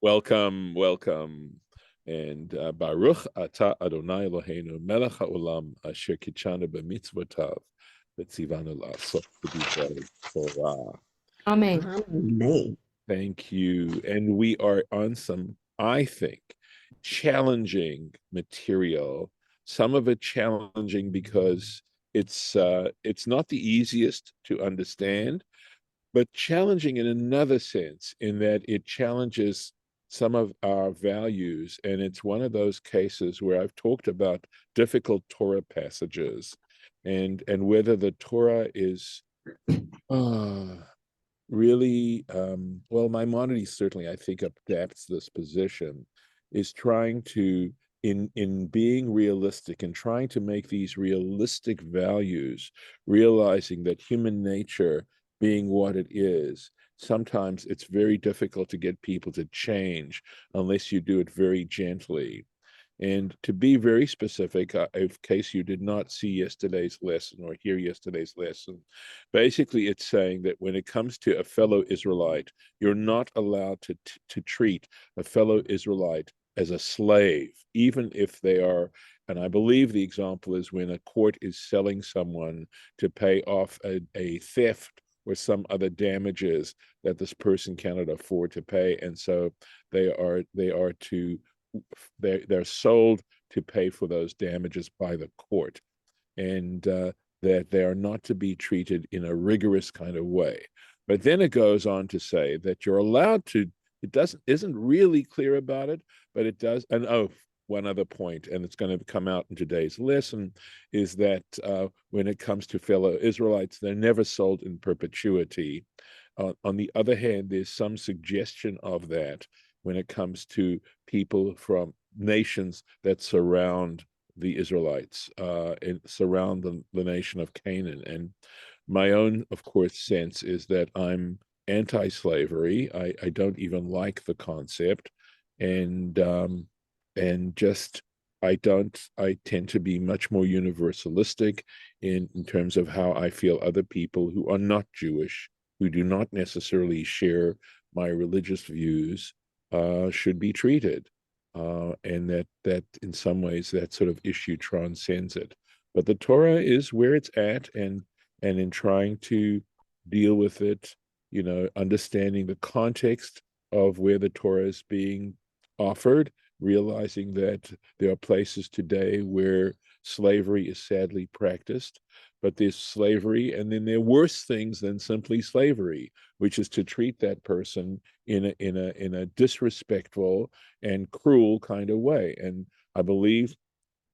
Welcome, welcome. And Baruch Ata Adonai Eloheinu melech haolam asher kitshanu b'mitzvotav v'tzivanu la'asot b'divrei Torah. Amen. Amen. Thank you. And we are on some, I think, challenging material. Some of it challenging because it's not the easiest to understand, but challenging in another sense, in that it challenges some of our values. And it's one of those cases where I've talked about difficult Torah passages and whether the Torah is uh, really, well, Maimonides certainly, I think, adapts this position, is trying to, in being realistic and trying to make these realistic values, realizing that human nature being what it is, sometimes it's very difficult to get people to change unless you do it very gently. And to be very specific, in case you did not see yesterday's lesson or hear yesterday's lesson, basically it's saying that when it comes to a fellow Israelite, you're not allowed to treat a fellow Israelite as a slave, even if they are, and I believe the example is when a court is selling someone to pay off a theft or some other damages that this person cannot afford to pay. And so they're sold to pay for those damages by the court, and that they are not to be treated in a rigorous kind of way. But then it goes on to say that you're allowed to. It isn't really clear about it, but it does. And one other point, and it's going to come out in today's lesson, is that when it comes to fellow Israelites, they're never sold in perpetuity. On the other hand, there's some suggestion of that when it comes to people from nations that surround the Israelites, and surround the nation of Canaan. And my own, of course, sense is that I'm anti-slavery. I don't even like the concept, and just I tend to be much more universalistic in terms of how I feel other people who are not Jewish, who do not necessarily share my religious views, should be treated, and that in some ways that sort of issue transcends it. But the Torah is where it's at, and in trying to deal with it, understanding the context of where the Torah is being offered, realizing that there are places today where slavery is sadly practiced, but there's slavery, and then there are worse things than simply slavery, which is to treat that person in a disrespectful and cruel kind of way. And I believe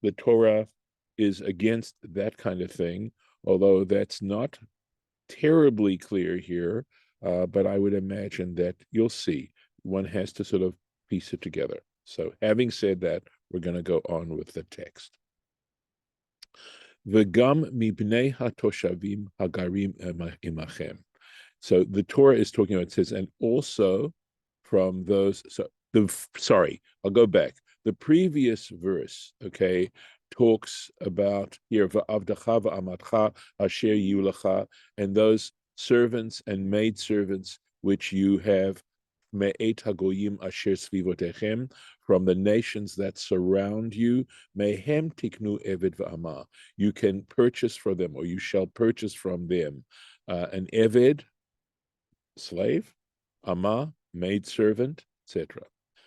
the Torah is against that kind of thing, although that's not terribly clear here. But I would imagine that you'll see one has to sort of piece it together. So having said that, we're going to go on with the text. V'gam mibnei hatoshavim hagarim imachem. So the Torah is talking about, it says, and also from those, I'll go back. The previous verse, okay, talks about here, va'avdacha va'amatcha asher yulacha, and those servants and maidservants which you have, me'et hagoyim asher svivotechem, from the nations that surround you, mehem tiknu eved va'ama. You can purchase for them, or you shall purchase from them, an eved, slave, ama, maidservant, etc.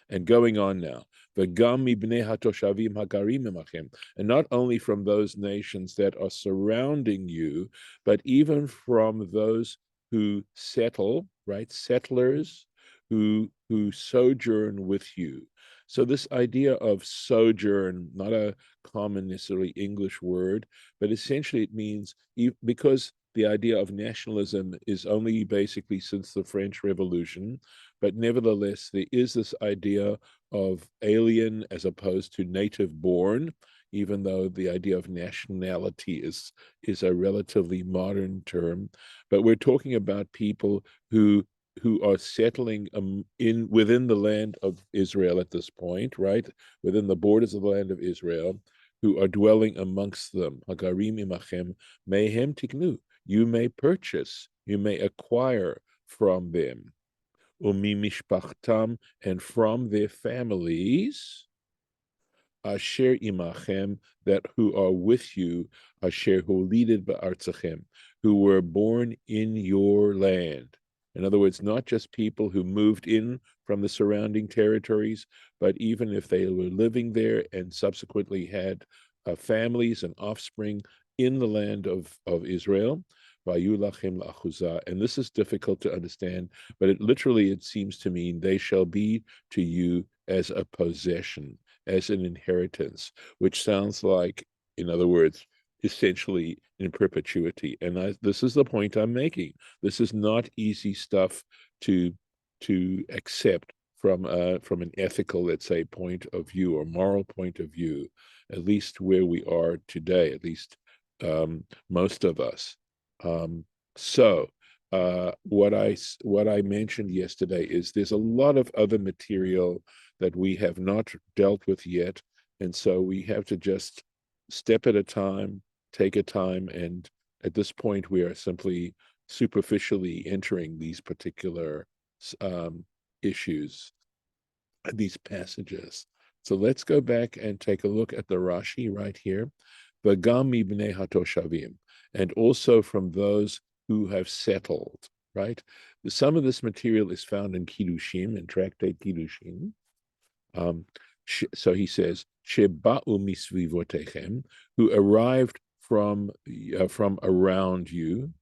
And going on now, v'gam mibnei hatoshavim hagarim imachem, and not only from those nations that are surrounding you, but even from those who settle, right, settlers who sojourn with you. So this idea of sojourn, not a common necessarily English word, but essentially it means, because the idea of nationalism is only basically since the French Revolution, but nevertheless, there is this idea of alien as opposed to native born, even though the idea of nationality is a relatively modern term. But we're talking about people who are settling within the land of Israel at this point, right? Within the borders of the land of Israel, who are dwelling amongst them. Hagarim imachem mehem tiknu. You may purchase, you may acquire from them. umi mishpachtam, and from their families, asher imachem, that who are with you, asher holided ba'artzachem, who were born in your land. In other words, not just people who moved in from the surrounding territories, but even if they were living there and subsequently had families and offspring in the land of Israel. And this is difficult to understand, but it seems to mean they shall be to you as a possession, as an inheritance, which sounds like, in other words, essentially in perpetuity. And this is the point I'm making. This is not easy stuff to accept from an ethical, let's say, point of view or moral point of view, at least where we are today, at least most of us. So what I mentioned yesterday is there's a lot of other material that we have not dealt with yet, and so we have to just step at a time, take a time, and at this point we are simply superficially entering these particular issues, these passages. So let's go back and take a look at the Rashi right here. V'gam mibnei hatoshavim, and also from those who have settled, right? Some of this material is found in Kiddushin, in Tractate Kiddushin. So he says, Sheba'u misvivotechem, who arrived from around you,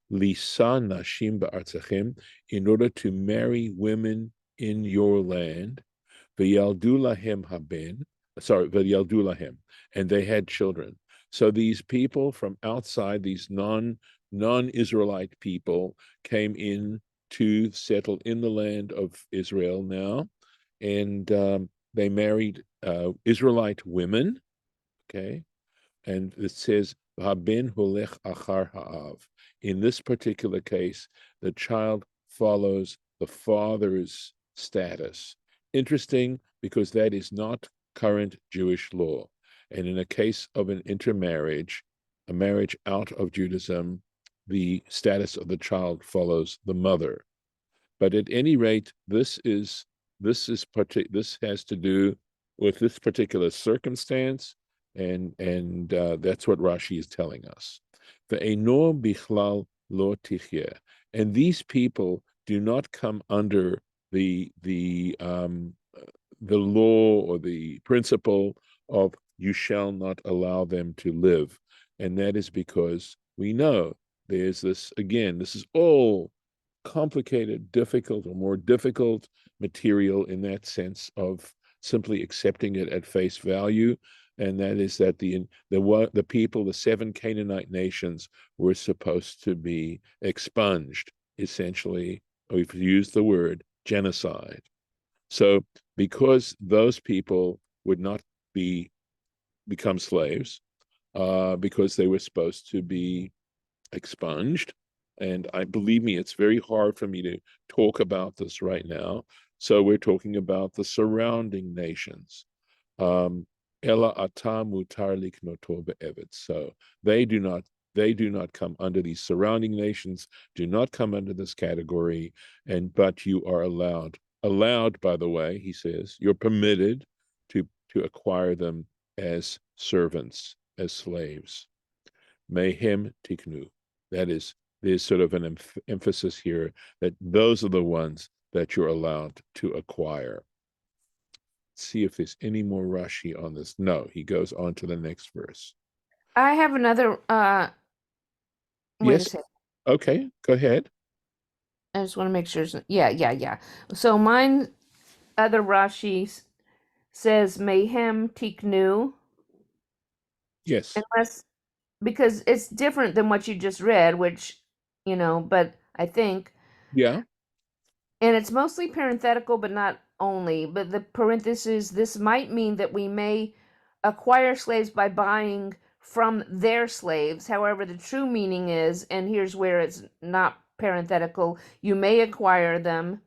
Lisa nashim ba'artzachem, in order to marry women in your land, v'yaldu lahem v'yaldu lahem, and they had children. So these people from outside, these non-Israelite people, came in to settle in the land of Israel now, and they married Israelite women, okay? And it says, "Haben holech achar ha'av." In this particular case, the child follows the father's status. Interesting, because that is not current Jewish law. And in a case of an intermarriage, a marriage out of Judaism, the status of the child follows the mother. But at any rate, this has to do with this particular circumstance, and that's what Rashi is telling us. Ve'eno bichlal lo tichye, and these people do not come under the law or the principle of you shall not allow them to live, and that is because we know there's this, again, this is all complicated, difficult, or more difficult material in that sense of simply accepting it at face value, and that is that the people, the 7 Canaanite nations, were supposed to be expunged, essentially. We've used the word genocide. So because those people would not become slaves, because they were supposed to be expunged, and believe me, it's very hard for me to talk about this right now. So we're talking about the surrounding nations. Ela ata mutar liknoto be'evet. So they do not come under these surrounding nations, do not come under this category, but you are allowed, by the way, he says, you're permitted to acquire them as servants, as slaves. Mehem tiknu. That is, there's sort of an emphasis here that those are the ones that you're allowed to acquire. Let's see if there's any more Rashi on this. No, he goes on to the next verse. I have another, wait a Yes. second. Okay, go ahead. I just want to make sure. Yeah. So mine, other Rashi says Mayhem Tiknu, Yes. unless, because it's different than what you just read, which, but I think, Yeah. and it's mostly parenthetical, but not only, but the parentheses, this might mean that we may acquire slaves by buying from their slaves. However, the true meaning is, and here's where it's not parenthetical, you may acquire them,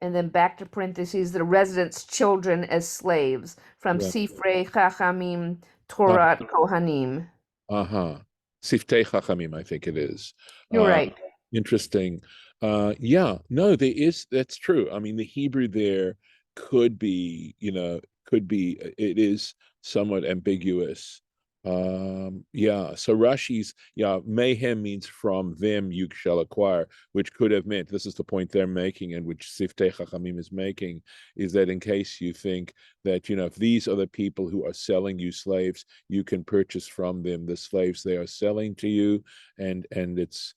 and then back to parentheses, the residents' children as slaves, from Right. Sifrei Chachamim, Torah Kohanim. Uh-huh. Siftei Chachamim, I think it is. You're right. Interesting. Yeah, no, that's true. I mean, the Hebrew there could be, it is somewhat ambiguous. Yeah, so Rashi's, yeah, mayhem means from them you shall acquire, which could have meant, this is the point they're making, and which Siftei Chachamim is making, is that in case you think that, if these are the people who are selling you slaves, you can purchase from them the slaves they are selling to you, and it's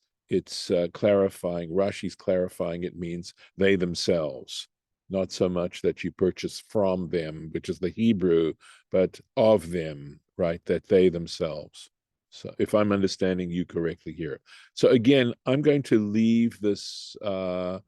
clarifying, Rashi's clarifying it means they themselves, not so much that you purchase from them, which is the Hebrew, but of them, right? That they themselves. So if I'm understanding you correctly here. So again, I'm going to leave this, I'm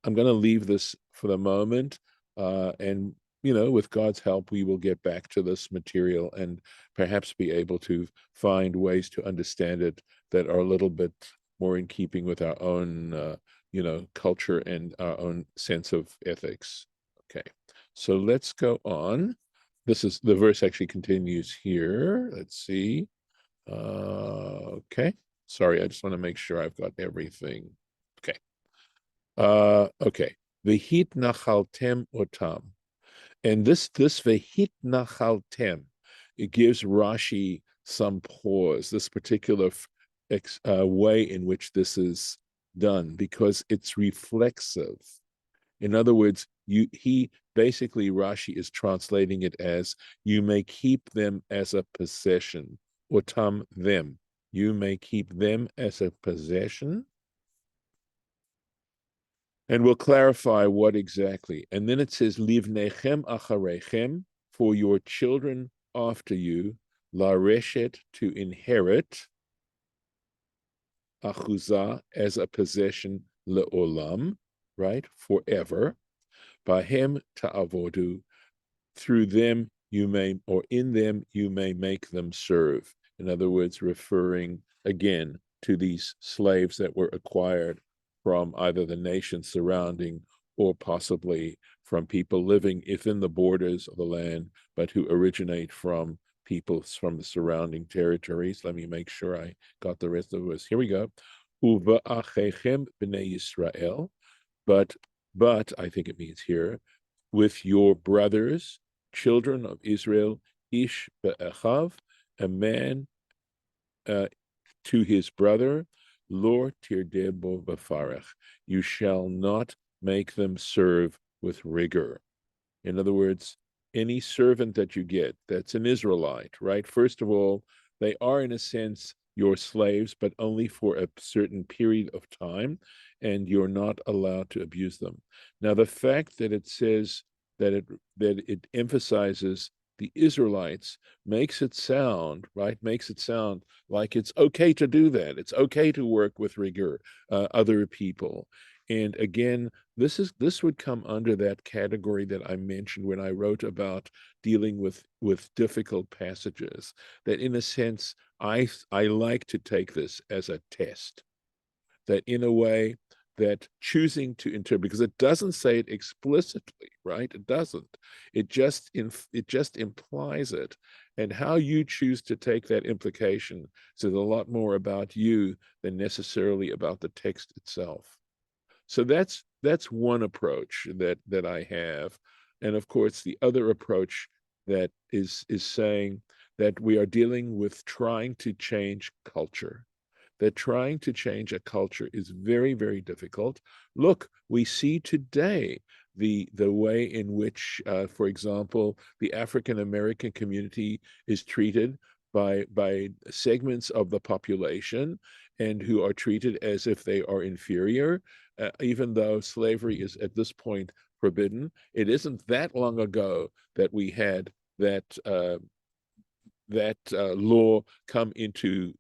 going to leave this for the moment. And, with God's help, we will get back to this material and perhaps be able to find ways to understand it that are a little bit more in keeping with our own, culture and our own sense of ethics. Okay, so let's go on. The verse actually continues here. Let's see. Okay. Sorry, I just want to make sure I've got everything. Okay. Okay. V'hit nachaltem otam. And this v'hit nachaltem, it gives Rashi some pause, this particular way in which this is done, because it's reflexive. In other words, he basically, Rashi is translating it as, you may keep them as a possession, otam them. You may keep them as a possession. And we'll clarify what exactly. And then it says, Livnechem acharechem, for your children after you, lareshet, to inherit, achuzah, as a possession, leolam, right, forever. Bahem ta'avodu, through them you may, or in them you may make them serve. In other words, referring again to these slaves that were acquired from either the nations surrounding or possibly from people living within the borders of the land, but who originate from peoples from the surrounding territories. Let me make sure I got the rest of the verse. Here we go. Uva'achechem b'nei Yisrael, but I think it means here, with your brothers, children of Israel, ish be'echav, a man to his brother, Lor tirdebo b'farech. You shall not make them serve with rigor. In other words, any servant that you get that's an Israelite, right? First of all, they are in a sense your slaves, but only for a certain period of time, and you're not allowed to abuse them. Now, the fact that it says that it emphasizes the Israelites makes it sound, right? Makes it sound like it's okay to do that. It's okay to work with rigor, other people. And again, this would come under that category that I mentioned when I wrote about dealing with difficult passages. That in a sense, I like to take this as a test. That in a way, that choosing to interpret, because it doesn't say it explicitly, right? It doesn't. It just implies it, and how you choose to take that implication says a lot more about you than necessarily about the text itself. So that's one approach that I have, and of course the other approach that is saying that we are dealing with trying to change culture, that trying to change a culture is very, very difficult. Look, we see today the way in which, for example, the African American community is treated by segments of the population, and who are treated as if they are inferior, even though slavery is at this point forbidden. It isn't that long ago that we had that law come into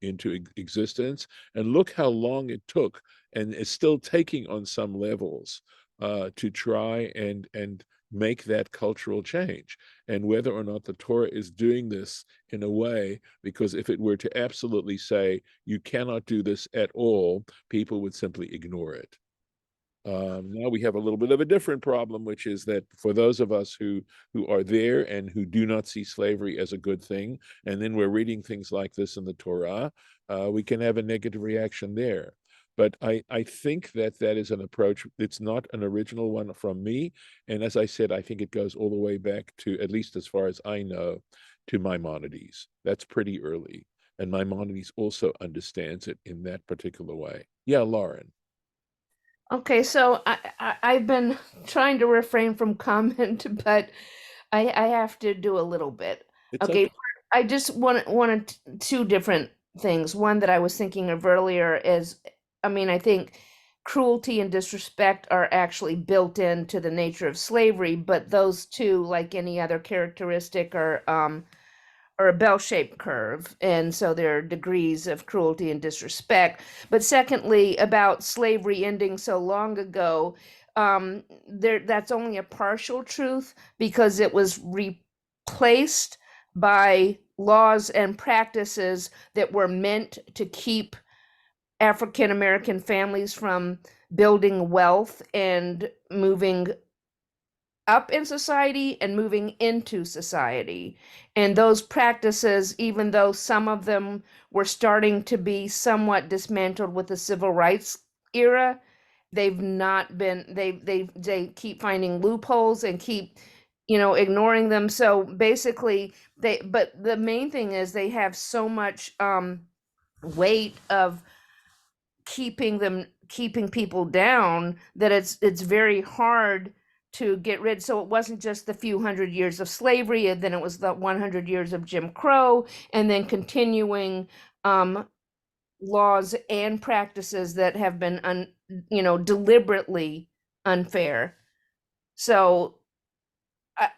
existence, and look how long it took, and it's still taking on some levels, to try and make that cultural change, and whether or not the Torah is doing this in a way, because if it were to absolutely say you cannot do this at all, people would simply ignore it. Now we have a little bit of a different problem, which is that for those of us who are there and who do not see slavery as a good thing, and then we're reading things like this in the Torah, we can have a negative reaction there. But I think that that is an approach. It's not an original one from me. And as I said, I think it goes all the way back to, at least as far as I know, to Maimonides. That's pretty early. And Maimonides also understands it in that particular way. Yeah, Lauren, Okay, so I've been trying to refrain from comment, but I have to do a little bit. it's Okay, okay. I just wanted two different things. One that I was thinking of earlier is, I mean, I think cruelty and disrespect are actually built into the nature of slavery, but those two, like any other characteristic, are or a bell-shaped curve, and so there are degrees of cruelty and disrespect. But secondly, about slavery ending so long ago, that's only a partial truth because it was replaced by laws and practices that were meant to keep African American families from building wealth and moving up in society and moving into society. And those practices, even though some of them were starting to be somewhat dismantled with the civil rights era, they've not been they keep finding loopholes and keep ignoring them. So basically but the main thing is they have so much weight of keeping people down that it's very hard to get rid. So it wasn't just the few hundred years of slavery, and then it was the 100 years of Jim Crow, and then continuing um, laws and practices that have been deliberately unfair. So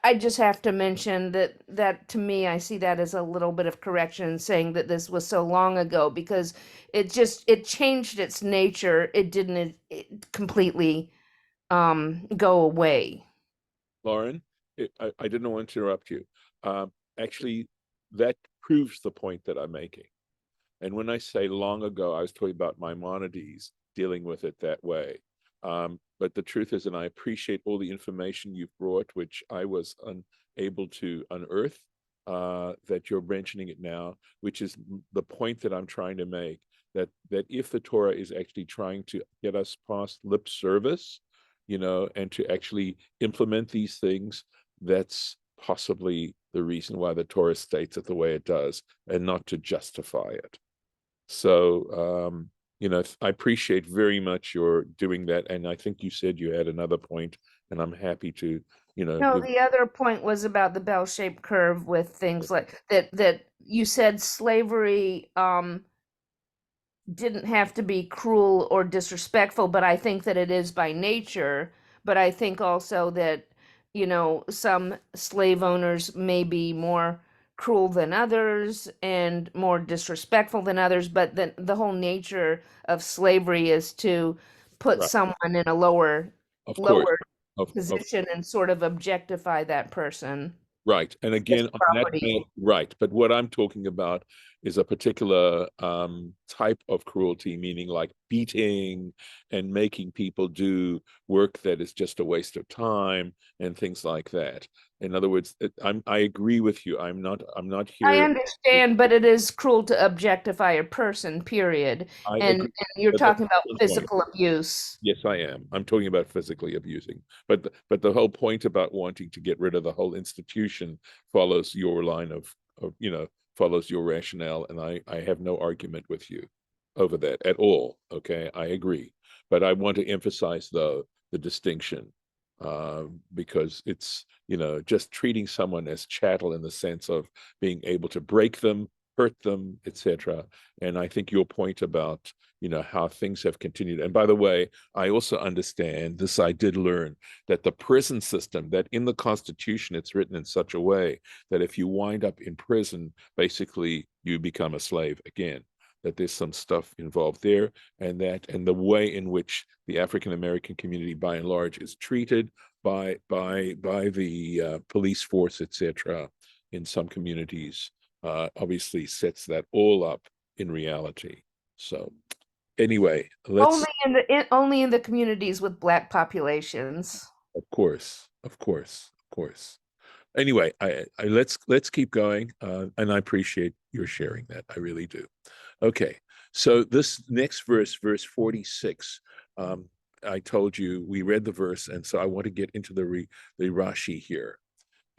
I just have to mention that to me, I see that as a little bit of correction, saying that this was so long ago because it changed its nature. It didn't completely go away. Lauren, I didn't want to interrupt you. Actually, that proves the point that I'm making. And when I say long ago, I was talking about Maimonides dealing with it that way. But the truth is, and I appreciate all the information you've brought, which I was unable to unearth, that you're mentioning it now, which is the point that I'm trying to make, that if the Torah is actually trying to get us past lip service, and to actually implement these things, that's possibly the reason why the Torah states it the way it does, and not to justify it. So, I appreciate very much your doing that. And I think you said you had another point, and I'm happy to, No, give. the other point was about the bell-shaped curve with things like that you said slavery didn't have to be cruel or disrespectful, but I think that it is by nature. But I think also that, some slave owners may be more cruel than others and more disrespectful than others. But the whole nature of slavery is to put Right, someone in a of course, lower of position and sort of objectify that person right. And as again, on that property. note, right. But what I'm talking about is a particular type of cruelty, meaning like beating and making people do work that is just a waste of time and things like that. In other words, I agree with you. I'm not I here. understand, but it is cruel to objectify a person, period. I And agree. you're But that's talking about the point. physical abuse. Yes, I am. I'm talking about physically abusing. But the whole point about wanting to get rid of the whole institution follows your line of follows your rationale, and I have no argument with you over that at all. Okay, I agree. But I want to emphasize though the distinction, because it's just treating someone as chattel in the sense of being able to break them, hurt them, etc. And I think your point about how things have continued. And by the way, I also understand this. I did learn that the prison system, that in the Constitution, it's written in such a way that if you wind up in prison, basically you become a slave again. That there's some stuff involved there, and the way in which the African American community, by and large, is treated by the police force, etc., in some communities, obviously sets that all up in reality. So anyway, let's, Only in the communities with black populations. of course, of course, of course. Anyway, let's keep going, and I appreciate your sharing that. I really do. Okay, So this next verse, verse 46, I told you we read the verse, and so I want to get into the Rashi here.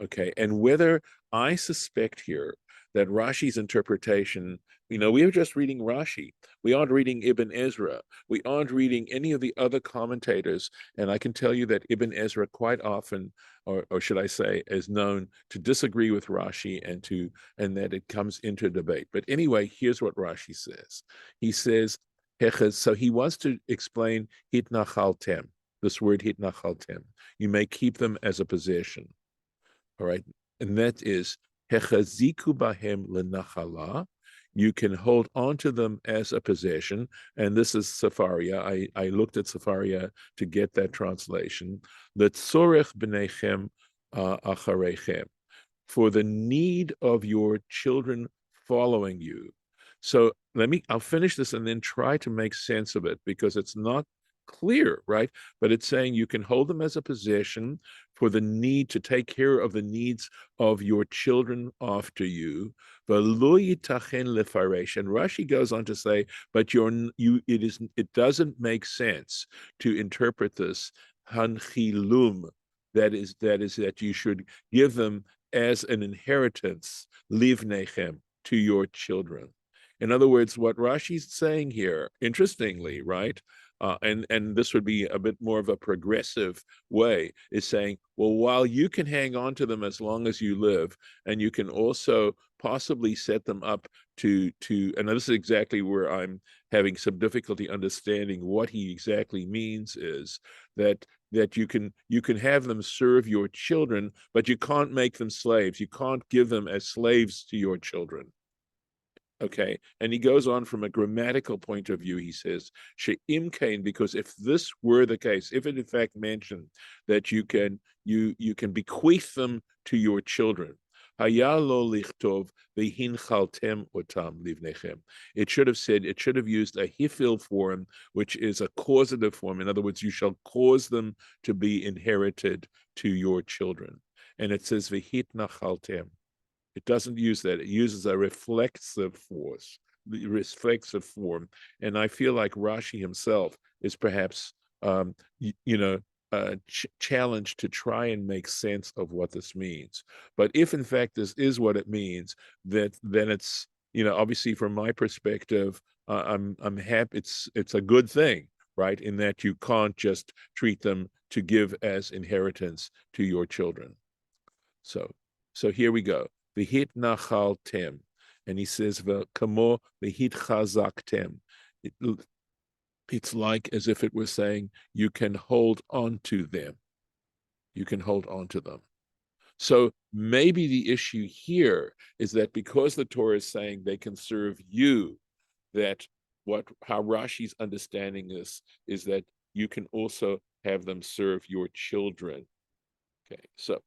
Okay, and whether I suspect here that Rashi's interpretation, we are just reading Rashi. We aren't reading Ibn Ezra. We aren't reading any of the other commentators. And I can tell you that Ibn Ezra quite often, or should I say, is known to disagree with Rashi and that it comes into debate. But anyway, here's what Rashi says. He says, so he wants to explain hitnachaltem, this word hitnachaltem. You may keep them as a possession. All right. And that is hechaziku bahem lenachala. You can hold on to them as a possession. And this is Safaria. I looked at Safaria to get that translation. Letzorech b'nechem acharechem. For the need of your children following you. So I'll finish this and then try to make sense of it because it's not clear, right? But it's saying you can hold them as a possession for the need to take care of the needs of your children after you. And Rashi goes on to say, but it doesn't make sense to interpret this hanchilum, that you should give them as an inheritance, livnechem, to your children. In other words, what Rashi's saying here, interestingly, right, and this would be a bit more of a progressive way, is saying, well, while you can hang on to them as long as you live, and you can also possibly set them up to, and this is exactly where I'm having some difficulty understanding what he exactly means, is that you can have them serve your children, but you can't make them slaves. You can't give them as slaves to your children. Okay, and he goes on from a grammatical point of view. He says, "She'im kain," because if this were the case, if it in fact mentioned that you can bequeath them to your children, hayalo lichtov vehinchaltem otam livnechem. It should have used a hifil form, which is a causative form. In other words, you shall cause them to be inherited to your children. And it says vehitnachaltem. It doesn't use that. It uses a reflexive form. And I feel like Rashi himself is perhaps, challenged to try and make sense of what this means. But if in fact this is what it means, then it's, obviously from my perspective, I'm happy. It's a good thing, right? In that you can't just treat them to give as inheritance to your children. So here we go. V'hit nachaltem, and he says kamo v'hit chazaktem. It's like as if it was saying you can hold on to them. You can hold on to them. So maybe the issue here is that because the Torah is saying they can serve you, that how Rashi's understanding this is that you can also have them serve your children. Okay, so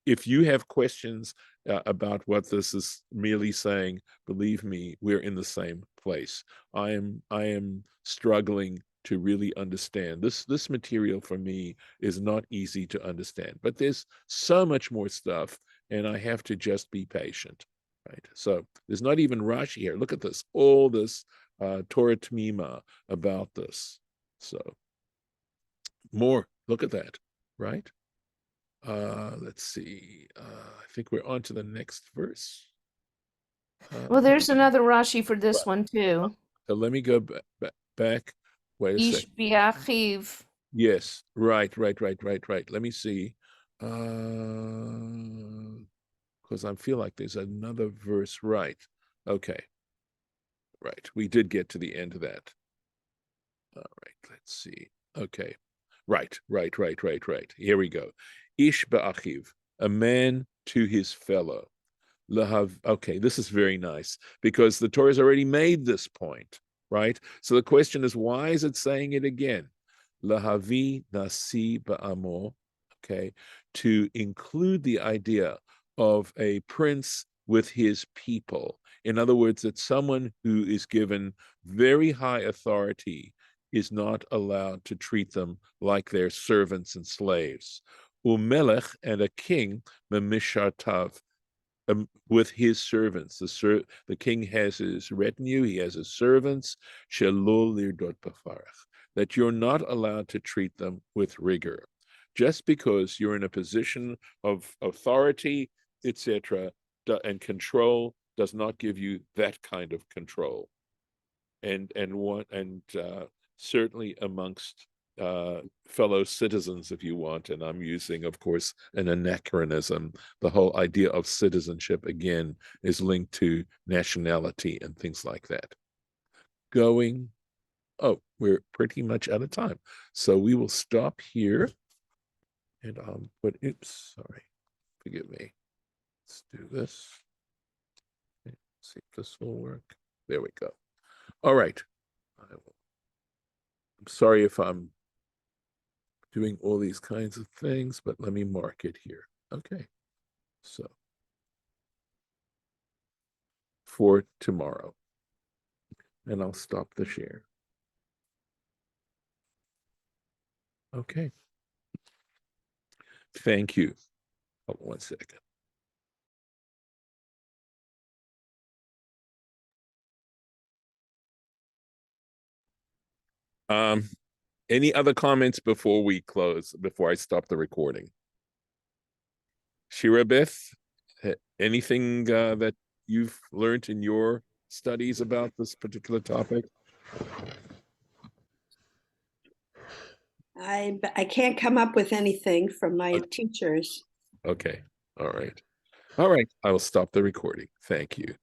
if you have questions about what this is merely saying, believe me, we're in the same place. I am struggling to really understand. This material for me is not easy to understand, but there's so much more stuff, and I have to just be patient, right? So there's not even Rashi here. Look at this, all this Torah Tmima about this. So more, look at that, right? Let's see. I think we're on to the next verse. Well, there's another Rashi for this one too. So let me go back. Wait a Ish second. biachiv. Yes, right. Let me see. Because I feel like there's another verse. Right. Okay. Right. We did get to the end of that. All right. Let's see. Okay. Right. Here we go. Ish ba'achiv, a man to his fellow. Lahav. Okay, this is very nice because the Torah has already made this point, right? So the question is, why is it saying it again? Lahavi nasi ba'amo. Okay, to include the idea of a prince with his people. In other words, that someone who is given very high authority is not allowed to treat them like their servants and slaves. Umelech, and a king, memishartav, with his servants. The king has his retinue, he has his servants, that you're not allowed to treat them with rigor. Just because you're in a position of authority, etc., and control does not give you that kind of control. And certainly amongst fellow citizens, if you want, and I'm using, of course, an anachronism. The whole idea of citizenship, again, is linked to nationality and things like that. We're pretty much out of time. So we will stop here. And forgive me. Let's do this. Okay, see if this will work. There we go. All right. I'm sorry if I'm doing all these kinds of things, but let me mark it here. Okay. So for tomorrow. And I'll stop the share. Okay. Thank you. Hold on one second. Any other comments before we close, before I stop the recording? Shirabith, anything that you've learned in your studies about this particular topic? I can't come up with anything from my teachers. Okay. All right. All right. I will stop the recording. Thank you.